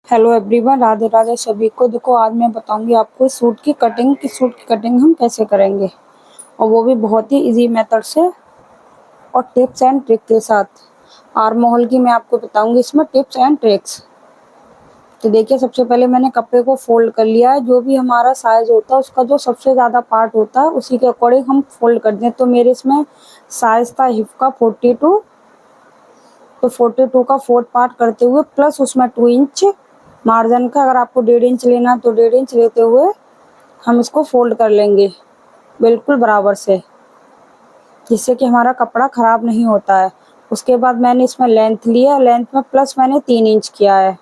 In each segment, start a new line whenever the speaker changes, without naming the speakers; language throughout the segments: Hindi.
हेलो एवरीवन, राधे राधे सभी को। देखो, आज मैं बताऊंगी आपको इस सूट की कटिंग हम कैसे करेंगे, और वो भी बहुत ही इजी मेथड से और टिप्स एंड ट्रिक के साथ। आर्म होल की मैं आपको बताऊंगी इसमें टिप्स एंड ट्रिक्स। तो देखिए, सबसे पहले मैंने कपड़े को फोल्ड कर लिया है। जो भी हमारा साइज होता है उसका जो सबसे ज़्यादा पार्ट होता है उसी के अकॉर्डिंग हम फोल्ड कर दें। तो मेरे इसमें साइज था हिप का 42, तो 42 का 4 पार्ट करते हुए प्लस उसमें 2 इंच मार्जिन का, अगर आपको 1.5 इंच लेना है तो 1.5 इंच लेते हुए हम इसको फोल्ड कर लेंगे बिल्कुल बराबर से, जिससे कि हमारा कपड़ा ख़राब नहीं होता है। उसके बाद मैंने इसमें लेंथ लिया, लेंथ में प्लस मैंने 3 इंच किया है।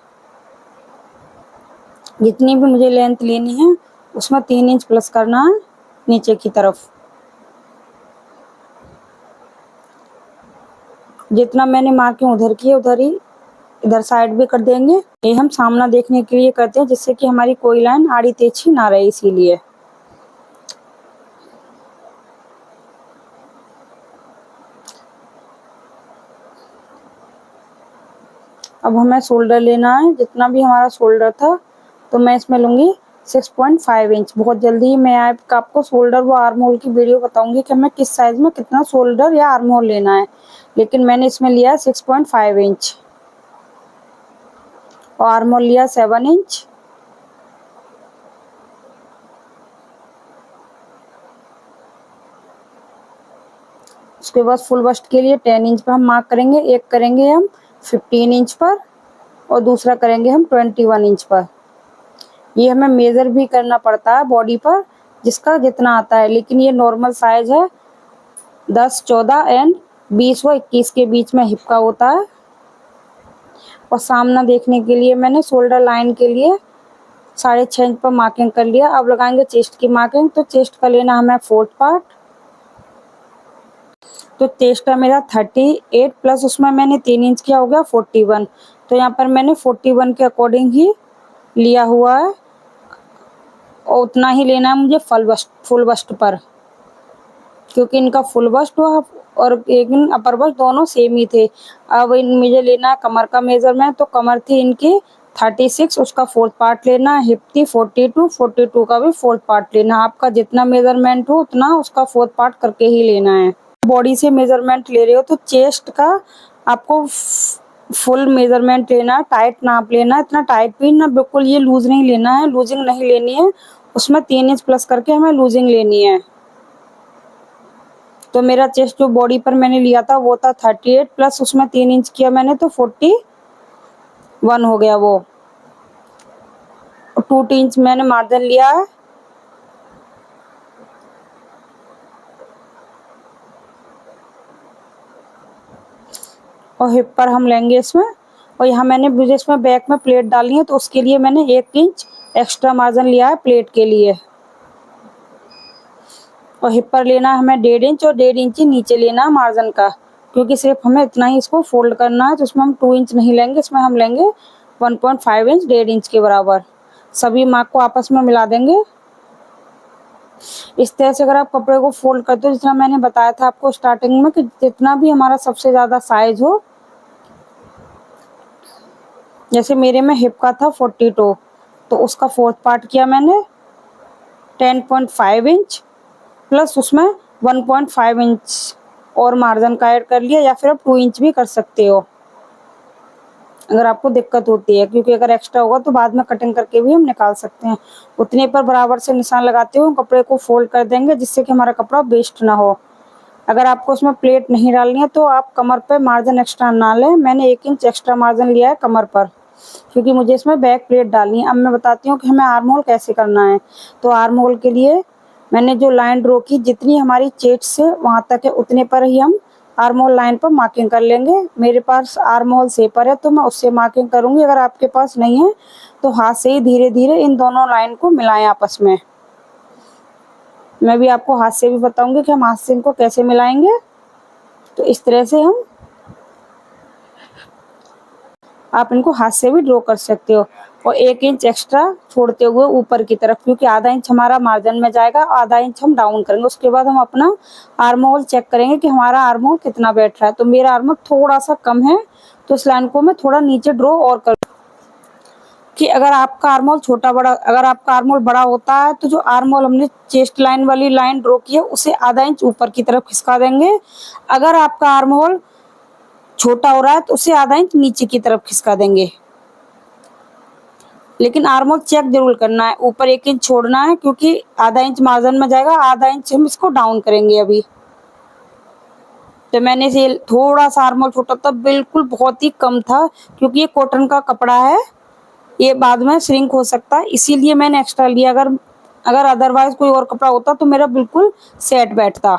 जितनी भी मुझे लेंथ लेनी है उसमें 3 इंच प्लस करना है नीचे की तरफ। जितना मैंने मार्किंग उधर की है उधर ही इधर साइड भी कर देंगे। ये हम सामना देखने के लिए करते हैं, जिससे कि हमारी कोई लाइन आड़ी तिरछी ना रहे, इसीलिए। अब हमें शोल्डर लेना है, जितना भी हमारा शोल्डर था तो मैं इसमें लूँगी 6.5 इंच। बहुत जल्दी ही मैं आपको शोल्डर व आर्म होल की वीडियो बताऊंगी कि हमें किस साइज में कितना शोल्डर या आर्म होल लेना है, लेकिन मैंने इसमें लिया है 6.5 इंच और आर्म होल लिया 7 इंच। उसके बाद फुल बस्ट के लिए 10 इंच पर हम मार्क करेंगे। एक करेंगे हम 15 इंच पर और दूसरा करेंगे हम 21 इंच पर। ये हमें मेज़र भी करना पड़ता है बॉडी पर, जिसका जितना आता है, लेकिन ये नॉर्मल साइज है। 10, 14 एंड 20 व 21 के बीच में हिप का होता है। और सामना देखने के लिए मैंने शोल्डर लाइन के लिए 6.5 इंच पर मार्किंग कर लिया। अब लगाएंगे चेस्ट की मार्किंग। तो चेस्ट का लेना हमें 4th पार्ट। तो चेस्ट है मेरा 38 प्लस उसमें मैंने 3 इंच किया, हो गया 41। तो यहाँ पर मैंने 41 के अकॉर्डिंग ही लिया हुआ है और उतना ही लेना है मुझे फुल बस्ट पर, क्योंकि इनका फुल बस्ट और एक अपर बस्ट दोनों सेम ही थे। अब मुझे लेना है कमर का मेजरमेंट। तो कमर थी इनकी 36, उसका 4th पार्ट लेना। हिप थी 42 का भी 4th पार्ट लेना। आपका जितना मेजरमेंट हो उतना उसका 4th पार्ट करके ही लेना है। बॉडी से मेजरमेंट ले रहे हो तो चेस्ट का आपको फुल मेजरमेंट लेना है, टाइट नाप लेना है। इतना टाइट भी ना, बिल्कुल ये लूज नहीं लेना है, लूजिंग नहीं लेनी है। उसमें 3 इंच प्लस करके हमें लूजिंग लेनी है। तो मेरा चेस्ट जो बॉडी पर मैंने लिया था वो था 38 प्लस उसमें 3 इंच किया मैंने, तो 41 हो गया वो। 2 इंच मैंने मार्जिन लिया है। और हिप पर हम लेंगे इसमें, और यहाँ मैंने मुझे इसमें बैक में प्लेट डालनी है तो उसके लिए मैंने 1 इंच एक्स्ट्रा मार्जिन लिया है प्लेट के लिए। और हिप पर लेना है हमें 1.5 इंच और 1.5 इंच ही नीचे लेना है मार्जिन का, क्योंकि सिर्फ हमें इतना ही इसको फोल्ड करना है। तो इसमें हम 2 इंच नहीं लेंगे, इसमें हम लेंगे 1.5 इंच, 1.5 इंच के बराबर। सभी मार्क को आपस में मिला देंगे। इस तरह से अगर आप कपड़े को फोल्ड करते हो, जितना मैंने बताया था आपको स्टार्टिंग में, कि जितना भी हमारा सबसे ज़्यादा साइज हो, जैसे मेरे में हिप का था 42, तो उसका 4th पार्ट किया मैंने 10.5 इंच प्लस उसमें 1.5 इंच और मार्जिन का ऐड कर लिया, या फिर आप 2 इंच भी कर सकते हो अगर आपको दिक्कत होती है, क्योंकि अगर एक्स्ट्रा होगा तो बाद में कटिंग करके भी हम निकाल सकते हैं। उतने पर बराबर से निशान लगाते हुए कपड़े को फोल्ड कर देंगे, जिससे कि हमारा कपड़ा वेस्ट ना हो। अगर आपको उसमें प्लेट नहीं डालनी है तो आप कमर पे मार्जिन एक्स्ट्रा ना लें। मैंने 1 इंच एक्स्ट्रा मार्जिन लिया है कमर पर, क्योंकि मुझे इसमें बैक प्लेट डालनी है। अब मैं बताती हूँ कि हमें आर्म होल कैसे करना है। तो आर्म होल के लिए मैंने जो लाइन ड्रॉ की, जितनी हमारी चेस्ट से वहाँ तक है उतने पर ही हम आर्म होल लाइन पर मार्किंग कर लेंगे। मेरे पास आर्म होल शेपर है तो मैं उससे मार्किंग करूँगी। अगर आपके पास नहीं है तो हाथ से ही धीरे धीरे इन दोनों लाइन को मिलाएं आपस में। मैं भी आपको हाथ से भी बताऊंगी कि हम हाथ से इनको कैसे मिलाएंगे। तो इस तरह से आप इनको हाथ से भी ड्रॉ कर सकते हो। और 1 इंच एक्स्ट्रा छोड़ते हुए ऊपर की तरफ, क्योंकि आधा इंच हमारा मार्जिन में जाएगा, आधा इंच हम डाउन करेंगे। उसके बाद हम अपना आर्म होल चेक करेंगे कि हमारा आर्म होल कितना बैठ रहा है। तो मेरा आर्म होल थोड़ा सा कम है, तो इस लाइन को मैं थोड़ा नीचे ड्रॉ और कर। कि अगर आपका आर्महोल अगर आपका आर्महोल बड़ा होता है तो जो आर्महोल हमने चेस्ट लाइन वाली लाइन ड्रॉ की है उसे आधा इंच ऊपर की तरफ खिसका देंगे। अगर आपका आर्महोल छोटा हो रहा है तो उसे आधा इंच नीचे की तरफ खिसका देंगे। लेकिन आर्महोल चेक जरूर करना है, ऊपर 1 इंच छोड़ना है क्योंकि आधा इंच मार्जिन में जाएगा, आधा इंच हम इसको डाउन करेंगे अभी। तो मैंने इसे थोड़ा सा आर्महोल छोटा था, बिल्कुल बहुत ही कम था, क्योंकि ये कॉटन का कपड़ा है, ये बाद में श्रिंक हो सकता है, इसीलिए मैंने एक्स्ट्रा लिया। अगर अदरवाइज कोई और कपड़ा होता तो मेरा बिल्कुल सेट बैठता,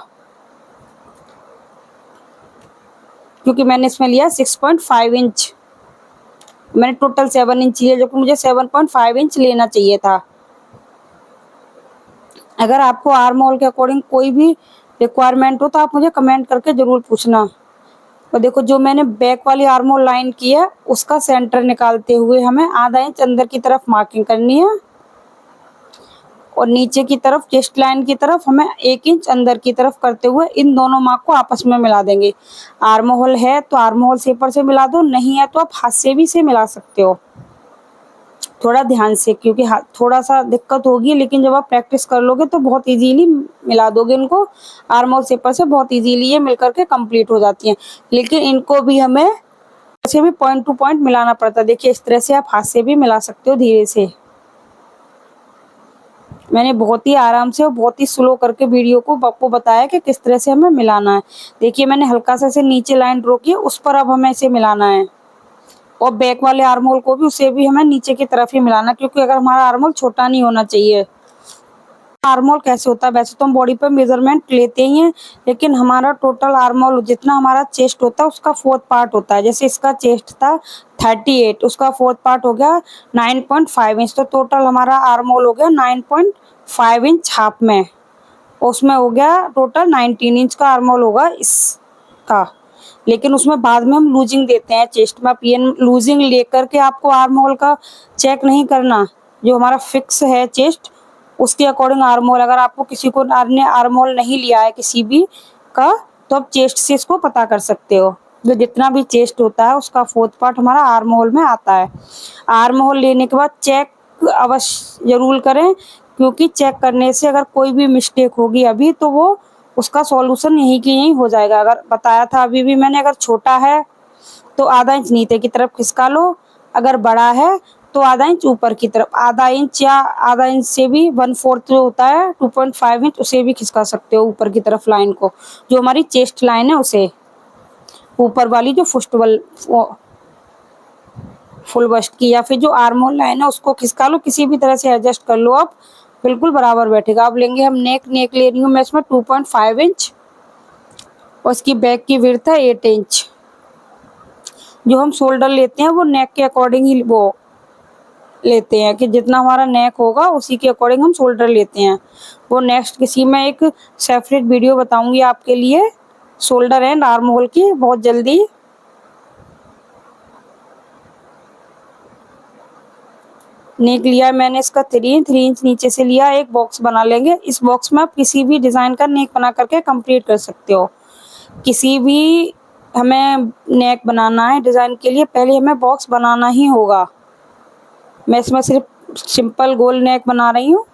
क्योंकि मैंने इसमें लिया 6.5 इंच। मैंने टोटल 7 इंच लिया, जबकि मुझे 7.5 इंच लेना चाहिए था। अगर आपको आर्महोल के अकॉर्डिंग कोई भी रिक्वायरमेंट हो तो आप मुझे कमेंट करके ज़रूर पूछना। और देखो, जो मैंने बैक वाली आर्महोल लाइन की है उसका सेंटर निकालते हुए हमें आधा इंच अंदर की तरफ मार्किंग करनी है, और नीचे की तरफ चेस्ट लाइन की तरफ हमें 1 इंच अंदर की तरफ करते हुए इन दोनों मार्क को आपस में मिला देंगे। आर्महोल है तो आर्महोल शेपर से मिला दो, नहीं है तो आप हाथ से भी से मिला सकते हो, थोड़ा ध्यान से, क्योंकि थोड़ा सा दिक्कत होगी, लेकिन जब आप प्रैक्टिस कर लोगे तो बहुत इजीली मिला दोगे इनको। आर्महोल शेपर से बहुत इजीली ये मिलकर के कंप्लीट हो जाती हैं, लेकिन इनको भी हमें ऐसे भी पॉइंट टू पॉइंट मिलाना पड़ता है। देखिए, इस तरह से आप हाथ से भी मिला सकते हो धीरे से। मैंने बहुत ही आराम से और बहुत ही स्लो करके वीडियो को आपको बताया कि किस तरह से हमें मिलाना है। देखिए, मैंने हल्का सा से नीचे लाइन ड्रॉ की, उस पर अब हमें इसे मिलाना है, और बैक वाले आर्महोल को भी उसे भी हमें नीचे की तरफ ही मिलाना, क्योंकि अगर हमारा आर्महोल छोटा नहीं होना चाहिए। आर्महोल कैसे होता है, वैसे तो हम बॉडी पर मेजरमेंट लेते ही हैं, लेकिन हमारा टोटल आर्महोल जितना हमारा चेस्ट होता है उसका 4th पार्ट होता है। जैसे इसका चेस्ट था 38, उसका 4th पार्ट हो गया 9.5 इंच, तो टोटल हमारा आर्महोल हो गया 9.5 इंच हाफ में, उसमें हो गया टोटल 19 इंच का आर्महोल होगा इसका। लेकिन उसमें बाद में हम लूजिंग देते हैं चेस्ट में, आप ये लूजिंग लेकर के आपको आर्महोल का चेक नहीं करना। जो हमारा फिक्स है चेस्ट, उसके अकॉर्डिंग आर्महोल, अगर आपको किसी को ने आर्महोल नहीं लिया है किसी भी का, तो आप चेस्ट से इसको पता कर सकते हो। जो जितना भी चेस्ट होता है उसका 4th पार्ट हमारा आर्महोल में आता है। आर्महोल लेने के बाद चेक अवश्य जरूर करें, क्योंकि चेक करने से अगर कोई भी मिस्टेक होगी अभी तो वो उसका सॉल्यूशन यहीं की यहीं हो जाएगा। अगर बताया था अभी भी मैंने, अगर छोटा है तो आधा इंच नीचे की तरफ खिसका लो, अगर बड़ा है तो आधा इंच ऊपर की तरफ, आधा इंच या आधा इंच से भी 1/4 जो होता है 2.5 इंच, उसे भी खिसका सकते हो ऊपर की तरफ लाइन को। जो हमारी चेस्ट लाइन है उसे, ऊपर वाली जो फुल बस्ट की, या फिर जो आर्महोल लाइन है उसको खिसका लो, किसी भी तरह से एडजस्ट कर लो आप, बिल्कुल बराबर बैठेगा। अब लेंगे हम नेक ले रही हूँ मैं इसमें 2.5 इंच, और इसकी बैक की विड्थ है 8 इंच। जो हम शोल्डर लेते हैं वो नेक के अकॉर्डिंग ही वो लेते हैं, कि जितना हमारा नेक होगा उसी के अकॉर्डिंग हम शोल्डर लेते हैं। वो नेक्स्ट किसी में एक सेपरेट वीडियो बताऊंगी आपके लिए शोल्डर एंड आर्महोल की, बहुत जल्दी। नेक लिया मैंने इसका 3 इंच नीचे से लिया। एक बॉक्स बना लेंगे, इस बॉक्स में आप किसी भी डिज़ाइन का नेक बना करके कंप्लीट कर सकते हो। किसी भी हमें नेक बनाना है डिज़ाइन के लिए, पहले हमें बॉक्स बनाना ही होगा। मैं इसमें सिर्फ सिंपल गोल नेक बना रही हूँ।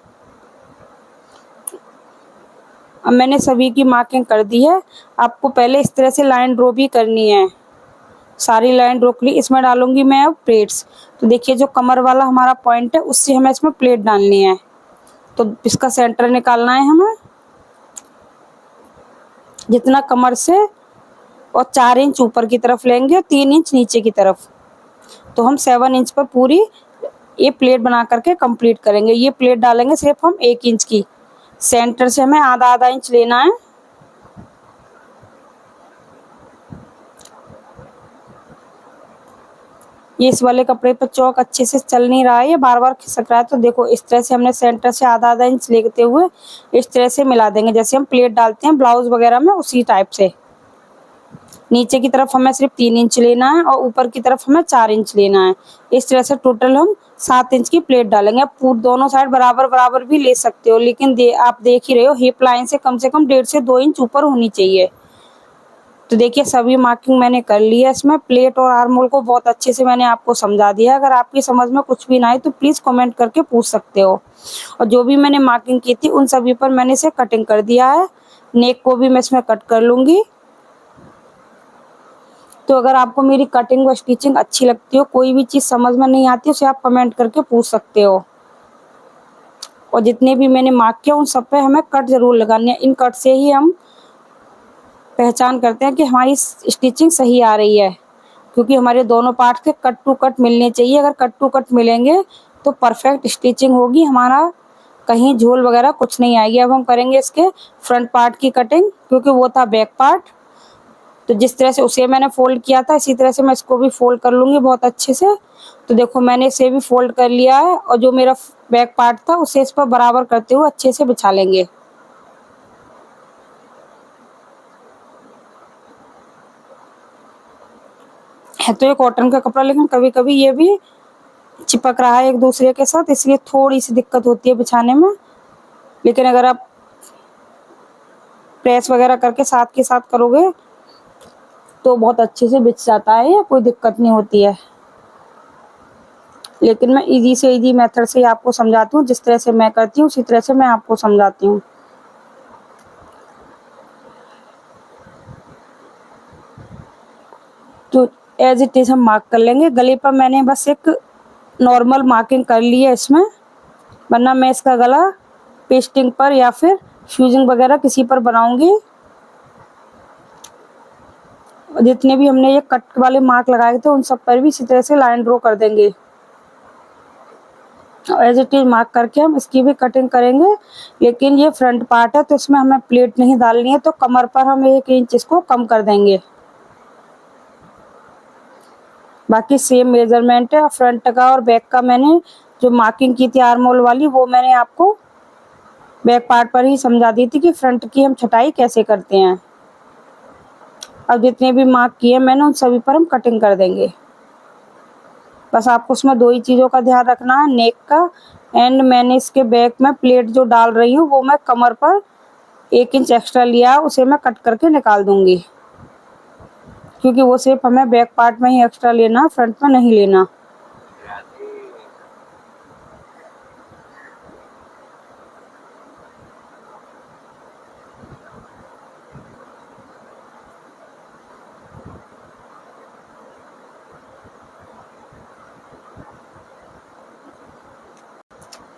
अब मैंने सभी की मार्किंग कर दी है। आपको पहले इस तरह से लाइन ड्रॉ भी करनी है, सारी लाइन ड्रॉ कर ली। इसमें डालूंगी मैं अब प्लेट्स। तो देखिए, जो कमर वाला हमारा पॉइंट है उससे हमें इसमें प्लेट डालनी है, तो इसका सेंटर निकालना है हमें, जितना कमर से, और 4 इंच ऊपर की तरफ लेंगे और 3 इंच नीचे की तरफ। तो हम 7 इंच पर पूरी ये प्लेट बना करके कंप्लीट करेंगे। ये प्लेट डालेंगे सिर्फ हम 1 इंच की, सेंटर से हमें आधा इंच लेना है। ये इस वाले कपड़े पर चौक अच्छे से चल नहीं रहा है, ये बार बार खिसक रहा है। तो देखो, इस तरह से हमने सेंटर से आधा इंच लेते हुए इस तरह से मिला देंगे, जैसे हम प्लेट डालते हैं ब्लाउज वगैरह में, उसी टाइप से। नीचे की तरफ हमें सिर्फ 3 इंच लेना है और ऊपर की तरफ हमें 4 इंच लेना है। इस तरह से टोटल हम 7 इंच की प्लेट डालेंगे। अब दोनों साइड बराबर बराबर भी ले सकते हो, लेकिन आप देख ही रहे हो हिप लाइन से कम 1.5 से 2 इंच ऊपर होनी चाहिए। तो देखिए सभी मार्किंग मैंने कर ली है। इसमें प्लेट और आर्म होल को बहुत अच्छे से मैंने आपको समझा दिया। अगर आपकी समझ में कुछ भी ना आए तो प्लीज़ कमेंट करके पूछ सकते हो। और जो भी मैंने मार्किंग की थी उन सभी पर मैंने इसे कटिंग कर दिया है। नेक को भी मैं इसमें कट कर लूँगी। तो अगर आपको मेरी कटिंग व स्टिचिंग अच्छी लगती हो, कोई भी चीज़ समझ में नहीं आती, उसे आप कमेंट करके पूछ सकते हो। और जितने भी मैंने मार्क किया उन सब पे हमें कट ज़रूर लगानी है। इन कट से ही हम पहचान करते हैं कि हमारी स्टिचिंग सही आ रही है, क्योंकि हमारे दोनों पार्ट के कट टू कट मिलने चाहिए। अगर कट टू कट मिलेंगे तो परफेक्ट स्टिचिंग होगी, हमारा कहीं झोल वगैरह कुछ नहीं आएगी। अब हम करेंगे इसके फ्रंट पार्ट की कटिंग, क्योंकि वो था बैक पार्ट। तो जिस तरह से उसे मैंने फोल्ड किया था इसी तरह से मैं इसको भी फोल्ड कर लूँगी बहुत अच्छे से। तो देखो मैंने इसे भी फोल्ड कर लिया है, और जो मेरा बैक पार्ट था उसे इस पर बराबर करते हुए अच्छे से बिछा लेंगे। है तो ये कॉटन का कपड़ा, लेकिन कभी कभी ये भी चिपक रहा है एक दूसरे के साथ, इसलिए थोड़ी सी दिक्कत होती है बिछाने में। लेकिन अगर आप प्रेस वगैरह करके साथ के साथ करोगे तो बहुत अच्छे से बिछ जाता है, कोई दिक्कत नहीं होती है। लेकिन मैं इजी से इजी मेथड से आपको समझाती हूँ, जिस तरह से मैं करती हूँ उसी तरह से मैं आपको समझाती हूँ। तो एज इट इज हम मार्क कर लेंगे। गले पर मैंने बस एक नॉर्मल मार्किंग कर ली है इसमें, वरना मैं इसका गला पेस्टिंग पर या फिर फ्यूजिंग वगैरह किसी पर बनाऊंगी। जितने भी हमने ये कट वाले मार्क लगाए थे उन सब पर भी इसी तरह से लाइन ड्रॉ कर देंगे। एज इट इज मार्क करके हम इसकी भी कटिंग करेंगे। लेकिन ये फ्रंट पार्ट है तो इसमें हमें प्लेट नहीं डालनी है, तो कमर पर हम 1 इंच इसको कम कर देंगे। बाकी सेम मेजरमेंट है। फ्रंट का और बैक का मैंने जो मार्किंग की थी आर्म होल वाली, वो मैंने आपको बैक पार्ट पर ही समझा दी थी कि फ्रंट की हम छटाई कैसे करते हैं। अब जितने भी मार्क किए मैंने उन सभी पर हम कटिंग कर देंगे। बस आपको उसमें 2 ही चीज़ों का ध्यान रखना है, नेक का, एंड मैंने इसके बैक में प्लेट जो डाल रही हूँ वो मैं कमर पर 1 इंच एक्स्ट्रा लिया, उसे मैं कट करके निकाल दूंगी, क्योंकि वो सिर्फ हमें बैक पार्ट में ही एक्स्ट्रा लेना, फ्रंट में नहीं लेना।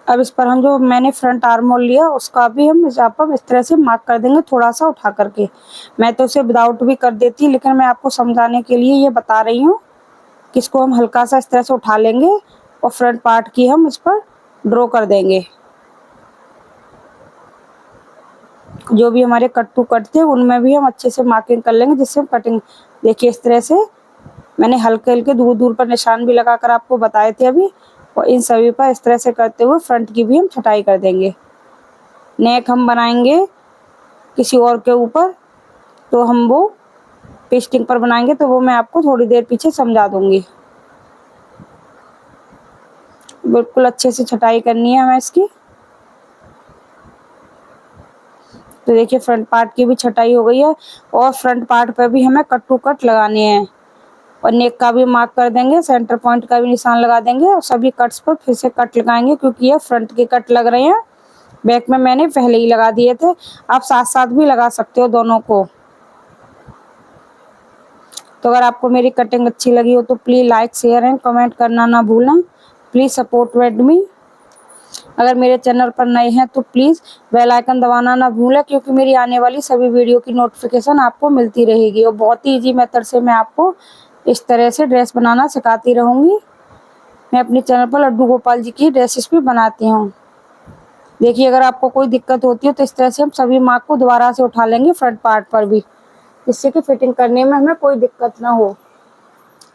अब इस पर हम जो मैंने फ्रंट आर्म होल लिया उसका भी हम यहाँ पर इस तरह से मार्क कर देंगे, थोड़ा सा उठा करके। मैं तो उसे विदाउट भी कर देती, लेकिन मैं आपको समझाने के लिए ये बता रही हूँ कि इसको हम हल्का सा इस तरह से उठा लेंगे और फ्रंट पार्ट की हम इस पर ड्रॉ कर देंगे। जो भी हमारे कट टू कट थे उनमें भी हम अच्छे से मार्किंग कर लेंगे, जिससे हम कटिंग, देखिए इस तरह से मैंने हल्के हल्के दूर दूर पर निशान भी लगाकर आपको बताए थे अभी। और इन सभी पर इस तरह से करते हुए फ्रंट की भी हम छटाई कर देंगे। नेक हम बनाएंगे किसी और के ऊपर, तो हम वो पेस्टिंग पर बनाएंगे, तो वो मैं आपको थोड़ी देर पीछे समझा दूंगी। बिल्कुल अच्छे से छटाई करनी है हमें इसकी। तो देखिए फ्रंट पार्ट की भी छटाई हो गई है, और फ्रंट पार्ट पर भी हमें कट टू कट लगाने हैं। और नेक का भी मार्क कर देंगे, सेंटर पॉइंट का भी निशान लगा देंगे, और सभी कट्स पर फिर से कट लगाएंगे, क्योंकि ये फ्रंट के कट लग रहे हैं, बैक में मैंने पहले ही लगा दिए थे। आप साथ साथ भी लगा सकते हो दोनों को। तो अगर आपको मेरी कटिंग अच्छी लगी हो तो please like share and comment करना ना भूलना। Please support with me. अगर मेरे चैनल पर नए हैं तो प्लीज़ बेल आइकन दबाना ना भूलें, क्योंकि मेरी आने वाली सभी वीडियो की नोटिफिकेशन आपको मिलती रहेगी। और बहुत ही ईजी मेथड से मैं आपको इस तरह से ड्रेस बनाना सिखाती रहूँगी। मैं अपने चैनल पर लड्डू गोपाल जी की ड्रेसेस भी बनाती हूँ। देखिए अगर आपको कोई दिक्कत होती है तो इस तरह से हम सभी मार्क को दोबारा से उठा लेंगे फ्रंट पार्ट पर भी, जिससे कि फिटिंग करने में हमें कोई दिक्कत ना हो।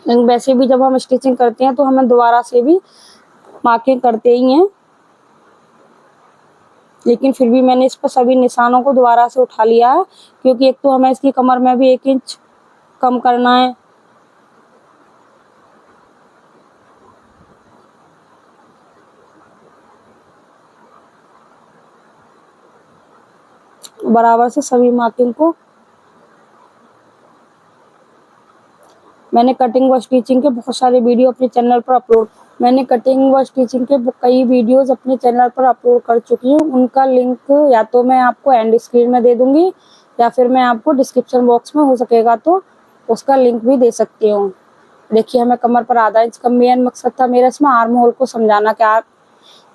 लेकिन वैसे भी जब हम स्टिचिंग करते हैं तो हमें दोबारा से भी मार्किंग करते ही हैं, लेकिन फिर भी मैंने इस पर सभी निशानों को दोबारा से उठा लिया है, क्योंकि एक तो हमें इसकी कमर में भी 1 इंच कम करना है। बराबर से सभी मार्किंग को मैंने कटिंग व स्टिचिंग के बहुत सारे वीडियो अपने चैनल पर अपलोड मैंने कटिंग व स्टिचिंग के कई वीडियोस अपने चैनल पर अपलोड कर चुकी हूँ। उनका लिंक या तो मैं आपको एंड स्क्रीन में दे दूंगी या फिर मैं आपको डिस्क्रिप्शन बॉक्स में हो सकेगा तो उसका लिंक भी दे सकती हूँ। देखिए हमें कमर पर आधा इंच कम, मेन मकसद था मेरा इसमें आर्म होल को समझाना। क्या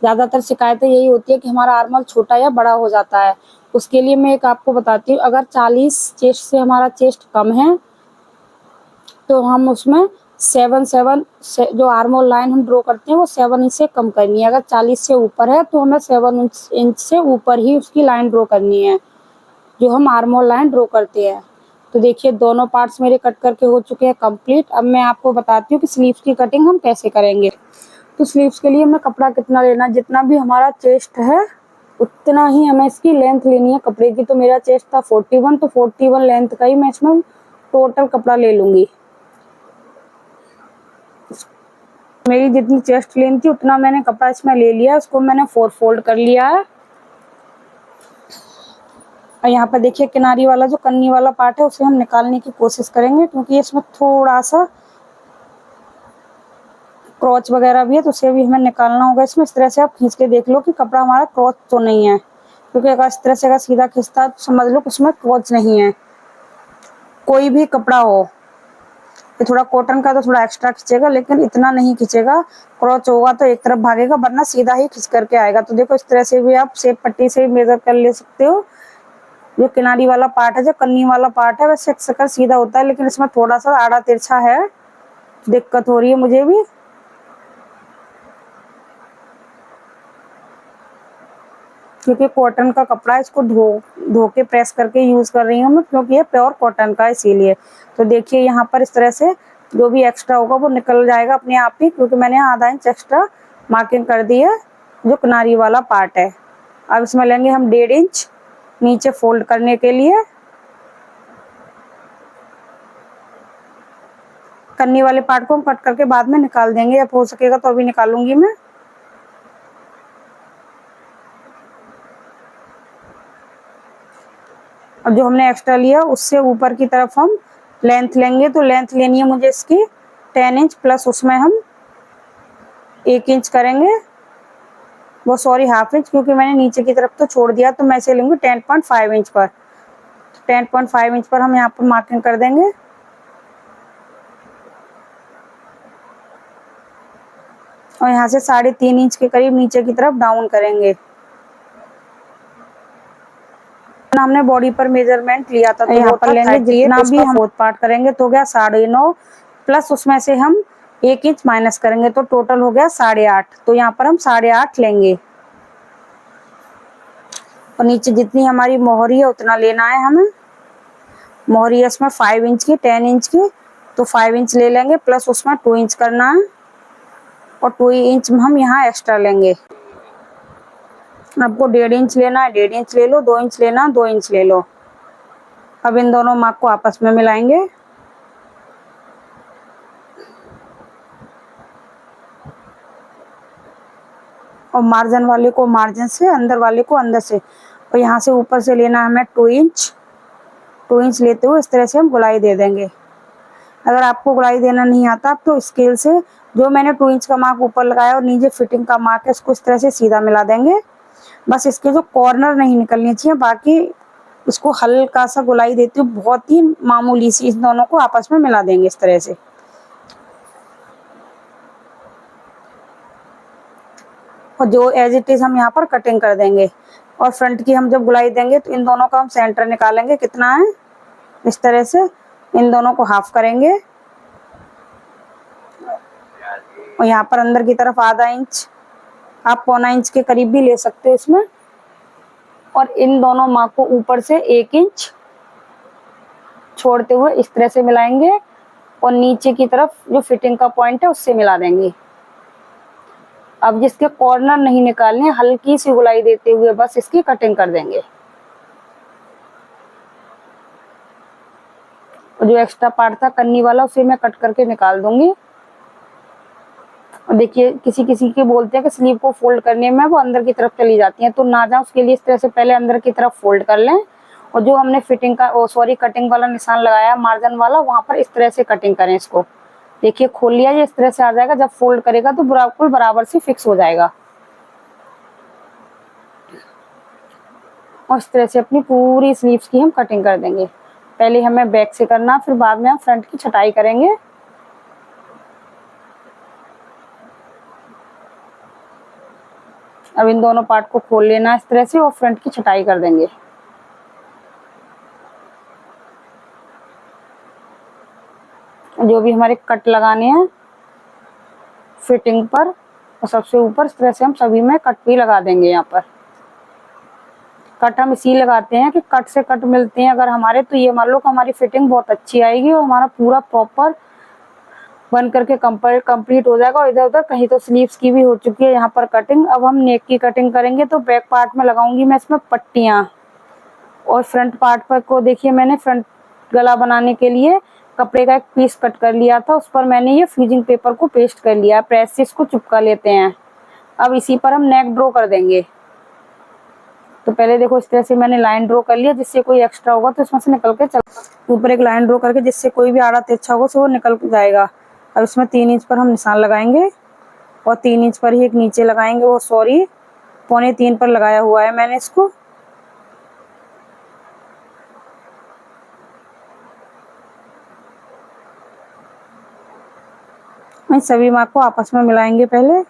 ज़्यादातर शिकायतें यही होती है कि हमारा आर्म होल छोटा या बड़ा हो जाता है। उसके लिए मैं एक आपको बताती हूँ, अगर 40 चेस्ट से हमारा चेस्ट कम है तो हम उसमें 7 से जो आर्म होल लाइन हम ड्रॉ करते हैं वो 7 इंच से कम करनी है। अगर 40 से ऊपर है तो हमें 7 इंच से ऊपर ही उसकी लाइन ड्रॉ करनी है जो हम आर्म होल लाइन ड्रॉ करते हैं। तो देखिए दोनों पार्ट्स मेरे कट करके हो चुके हैं कंप्लीट। अब मैं आपको बताती हूँ कि स्लीव्स की कटिंग हम कैसे करेंगे। तो स्लीव्स के लिए हमें कपड़ा कितना लेना, जितना भी हमारा चेस्ट है उतना ही हमें इसकी लेंथ लेनी है कपड़े की। तो मेरा चेस्ट था 41, तो 41 लेंथ का ही मैं इसमें टोटल कपड़ा ले लूंगी। मेरी जितनी चेस्ट लेंथ थी उतना मैंने कपड़ा इसमें ले लिया, उसको मैंने 4 फोल्ड कर लिया है। और यहाँ पर देखिए किनारी वाला जो कन्नी वाला पार्ट है उसे हम निकालने की कोशिश करेंगे क्योंकि इसमें थोड़ा सा क्रॉच वगैरह भी है तो उसे भी हमें निकालना होगा इसमें। इस तरह से आप खींच के देख लो कि कपड़ा हमारा क्रॉच तो नहीं है, क्योंकि अगर इस तरह से अगर सीधा खींचता है तो समझ लो उसमें क्रॉच नहीं है। कोई भी कपड़ा हो, ये थोड़ा कॉटन का तो थोड़ा एक्स्ट्रा खींचेगा लेकिन इतना नहीं खींचेगा। क्रॉच होगा तो एक तरफ भागेगा वरना सीधा ही खींच करके आएगा। तो देखो इस तरह से भी आप शेप पट्टी से मेजर कर ले सकते हो। जो किनारी वाला पार्ट है, जो कन्नी वाला पार्ट है, वैसे अक्सर सीधा होता है लेकिन इसमें थोड़ा सा आड़ा तिरछा है, दिक्कत हो रही है मुझे भी। क्योंकि कॉटन का कपड़ा है, इसको धो के प्रेस करके यूज कर रही हूँ मैं, क्योंकि ये प्योर कॉटन का है इसीलिए। तो देखिए यहाँ पर इस तरह से जो भी एक्स्ट्रा होगा वो निकल जाएगा अपने आप ही, क्योंकि मैंने आधा इंच एक्स्ट्रा मार्किंग कर दी है जो किनारी वाला पार्ट है। अब इसमें लेंगे हम 1.5 इंच नीचे फोल्ड करने के लिए। कन्नी वाले पार्ट को हम कट करके बाद में निकाल देंगे, या हो सकेगा तो अभी निकालूंगी मैं। अब जो हमने एक्स्ट्रा लिया उससे ऊपर की तरफ हम लेंथ लेंगे। तो लेंथ लेनी है मुझे इसकी 10 इंच प्लस उसमें हम 1 इंच करेंगे, वो सॉरी हाफ इंच, क्योंकि मैंने नीचे की तरफ तो छोड़ दिया। तो मैं इसे लूँगी 10.5 इंच पर। 10.5 इंच पर हम यहाँ पर मार्किंग कर देंगे। और यहाँ से 3.5 इंच के करीब नीचे की तरफ डाउन करेंगे। हमने बॉडी पर मेजरमेंट लिया था तो यहाँ पर लेंगे जितना भी हम फोर्थ पार्ट करेंगे तो गया 9.5 प्लस उसमें से हम 1 इंच माइनस करेंगे तो टोटल हो गया 8.5। तो यहाँ पर हम 8.5 लेंगे और नीचे जितनी हमारी मोहरी है उतना लेना है हमें। मोहरी है इसमें 5 इंच की, 10 इंच की, तो 5 इंच ले लेंगे प्लस उसमें 2 इंच करना है और 2 इंच हम यहाँ एक्स्ट्रा लेंगे। आपको 1.5 इंच लेना है 1.5 इंच ले लो, 2 इंच लेना 2 इंच ले लो। अब इन दोनों मार्क को आपस में मिलाएंगे। और मार्जिन वाले को मार्जिन से, अंदर वाले को अंदर से, और यहाँ से ऊपर से लेना है हमें 2 इंच। 2 इंच लेते हुए इस तरह से हम गुलाई दे देंगे। अगर आपको गुलाई देना नहीं आता आप तो स्केल से जो मैंने 2 इंच का मार्क ऊपर लगाया और नीचे फिटिंग का मार्क है इसको इस तरह से सीधा मिला देंगे। बस इसके जो कॉर्नर नहीं निकलनी चाहिए, बाकी इसको हल्का सा गुलाई देती हूँ, बहुत ही मामूली सी। इस दोनों को आपस में मिला देंगे इस तरह से। और जो एज इट इज हम यहाँ पर कटिंग कर देंगे। और फ्रंट की हम जब गुलाई देंगे तो इन दोनों का हम सेंटर निकालेंगे कितना है, इस तरह से इन दोनों को हाफ करेंगे। और यहाँ पर अंदर की तरफ आधा इंच, आप 1.25 इंच के करीब भी ले सकते हो इसमें। और इन दोनों मार्क को ऊपर से 1 इंच छोड़ते हुए इस तरह से मिलाएंगे और नीचे की तरफ जो फिटिंग का पॉइंट है उससे मिला देंगे। अब जिसके कॉर्नर नहीं निकालने, हल्की सी गुलाई देते हुए बस इसकी कटिंग कर देंगे। और जो एक्स्ट्रा पार्ट था कन्नी वाला उसे मैं कट करके निकाल दूंगी। और देखिए किसी किसी के बोलते हैं कि स्लीव को फोल्ड करने में वो अंदर की तरफ चली जाती हैं, तो ना जाए उसके लिए इस तरह से पहले अंदर की तरफ फोल्ड कर लें और जो हमने फिटिंग का कटिंग वाला निशान लगाया मार्जिन वाला, वहां पर इस तरह से कटिंग करें इसको। देखिए खोल लिया, ये इस तरह से आ जाएगा। जब फोल्ड करेगा तो बिल्कुल बराबर से फिक्स हो जाएगा। और इस तरह से अपनी पूरी स्लीव्स की हम कटिंग कर देंगे। पहले हमें बैक से करना, फिर बाद में हम फ्रंट की छटाई करेंगे। अब इन दोनों पार्ट को खोल लेना इस तरह से और फ्रंट की छटाई कर देंगे। जो भी हमारे कट लगाने हैं फिटिंग पर और सबसे ऊपर, इस तरह से हम सभी में कट भी लगा देंगे। यहाँ पर कट हम इसी लगाते हैं कि कट से कट मिलते हैं अगर हमारे, तो ये मान लो कि हमारी फिटिंग बहुत अच्छी आएगी और हमारा पूरा प्रॉपर बन करके कंप्लीट हो जाएगा। और इधर उधर कहीं तो स्लीव्स की भी हो चुकी है यहाँ पर कटिंग। अब हम नेक की कटिंग करेंगे। तो बैक पार्ट में लगाऊंगी मैं इसमें पट्टियाँ, और फ्रंट पार्ट पर को देखिए मैंने फ्रंट गला बनाने के लिए कपड़े का एक पीस कट कर लिया था, उस पर मैंने ये फ्यूजिंग पेपर को पेस्ट कर लिया। प्रेस से इसको चिपका लेते हैं। अब इसी पर हम नेक ड्रॉ कर देंगे। तो पहले देखो इस तरह से मैंने लाइन ड्रॉ कर लिया, जिससे कोई एक्स्ट्रा होगा तो इसमें से निकल के चल, ऊपर एक लाइन ड्रॉ करके जिससे कोई भी आड़ा तिरछा होगा तो वो निकल जाएगा। अब इसमें 3 इंच पर हम निशान लगाएंगे और 3 इंच पर ही एक नीचे लगाएंगे। वो पौने 3 पर लगाया हुआ है मैंने इसको। मैं सभी मार्क को आपस में मिलाएंगे पहले।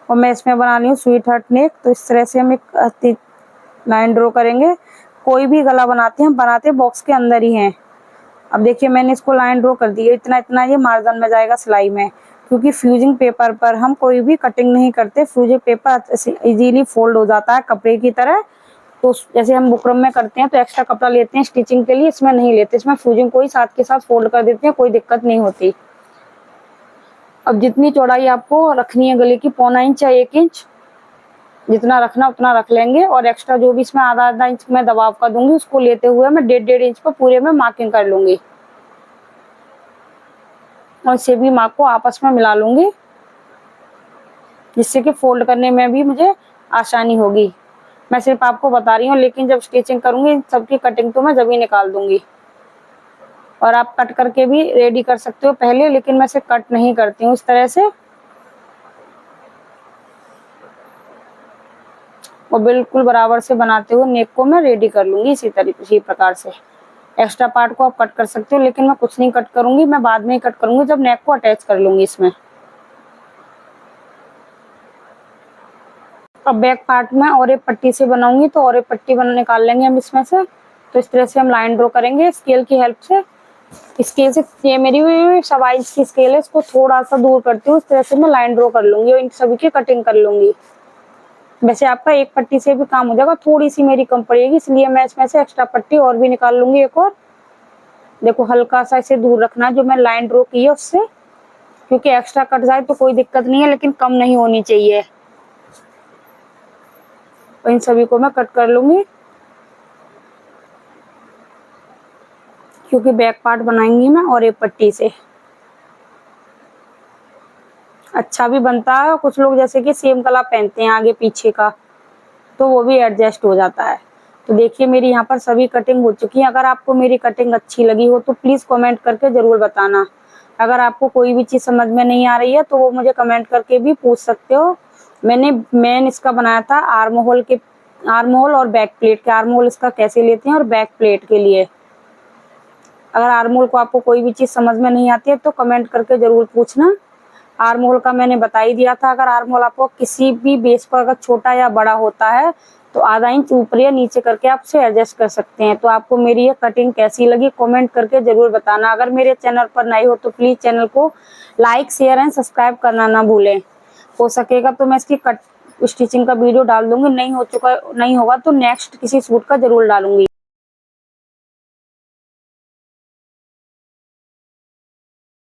और मैं इसमें बना रही हूँ स्वीट हार्ट नेक। तो इस तरह से हम एक लाइन ड्रॉ करेंगे। कोई भी गला बनाते हैं, हम बनाते बॉक्स के अंदर ही हैं। अब देखिए मैंने इसको लाइन ड्रॉ कर दी है। इतना इतना ये मार्जिन में जाएगा सिलाई में, क्योंकि फ्यूजिंग पेपर पर हम कोई भी कटिंग नहीं करते। फ्यूजिंग पेपर इजीली फोल्ड हो जाता है कपड़े की तरह। तो जैसे हम बुकरम में करते हैं तो एक्स्ट्रा कपड़ा लेते हैं स्टिचिंग के लिए, इसमें नहीं लेते। इसमें फ्यूजिंग को ही साथ के साथ फोल्ड कर देते हैं, कोई दिक्कत नहीं होती। अब जितनी चौड़ाई आपको रखनी है गले की, 1.25 इंच या 1 इंच जितना रखना उतना रख लेंगे। और एक्स्ट्रा जो भी इसमें आधा आधा इंच मैं दबाव का दूंगी, उसको लेते हुए मैं 1.5 इंच पर पूरे में मार्किंग कर लूंगी और इसे भी मार्क को आपस में मिला लूंगी, जिससे कि फोल्ड करने में भी मुझे आसानी होगी। मैं सिर्फ आपको बता रही हूँ, लेकिन जब स्टिचिंग करूंगी इन सबकी कटिंग तो मैं जब ही निकाल दूंगी। और आप कट करके भी रेडी कर सकते हो पहले, लेकिन मैं सिर्फ कट नहीं करती हूँ इस तरह से। और बिल्कुल बराबर से बनाते हुए नेक को मैं रेडी कर लूंगी इसी प्रकार से। एक्स्ट्रा पार्ट को आप कट कर सकते हो, लेकिन मैं कुछ नहीं कट करूंगी, मैं बाद में ही कट करूंगी जब नेक को अटैच कर लूंगी इसमें। अब बैक पार्ट में और एक पट्टी से बनाऊंगी, तो और एक पट्टी निकाल लेंगे हम इसमें से। तो इस तरह से हम लाइन ड्रॉ करेंगे स्केल की हेल्प से। स्केल से, ये मेरी 1.25 इंच की स्केल है, इसको थोड़ा सा दूर करती हूँ। इस तरह से मैं लाइन ड्रॉ कर लूंगी और इन सभी की कटिंग कर लूंगी। वैसे आपका एक पट्टी से भी काम हो जाएगा, थोड़ी सी मेरी कम पड़ेगी, इसलिए मैं इसमें से एक्स्ट्रा पट्टी और भी निकाल लूंगी एक और। देखो हल्का सा इसे दूर रखना जो मैं लाइन ड्रॉ की है उससे, क्योंकि एक्स्ट्रा कट जाए तो कोई दिक्कत नहीं है, लेकिन कम नहीं होनी चाहिए। तो इन सभी को मैं कट कर लूंगी, क्योंकि बैक पार्ट बनाएंगी मैं और एक पट्टी से। अच्छा भी बनता है। कुछ लोग जैसे कि सेम गला पहनते हैं आगे पीछे का, तो वो भी एडजस्ट हो जाता है। तो देखिए मेरी यहाँ पर सभी कटिंग हो चुकी है। अगर आपको मेरी कटिंग अच्छी लगी हो तो प्लीज कमेंट करके जरूर बताना। अगर आपको कोई भी चीज समझ में नहीं आ रही है तो वो मुझे कमेंट करके भी पूछ सकते हो। मैंने मेन इसका बनाया था आर्म होल और बैक प्लेट के। आर्म होल इसका कैसे लेते हैं और बैक प्लेट के लिए। अगर आर्म होल को आपको कोई भी चीज समझ में नहीं आती है तो कमेंट करके जरूर पूछना। आर्म होल का मैंने बता ही दिया था। अगर आर्म होल आपको किसी भी बेस पर अगर छोटा या बड़ा होता है तो आधा इंच ऊपर या नीचे करके आप उसे एडजस्ट कर सकते हैं। तो आपको मेरी ये कटिंग कैसी लगी कमेंट करके जरूर बताना। अगर मेरे चैनल पर नए हो तो प्लीज चैनल को लाइक शेयर एंड सब्सक्राइब करना ना भूलें। हो सकेगा तो मैं इसकी स्टिचिंग का वीडियो डाल दूंगी। नहीं होगा तो नेक्स्ट किसी सूट का जरूर डालूंगी।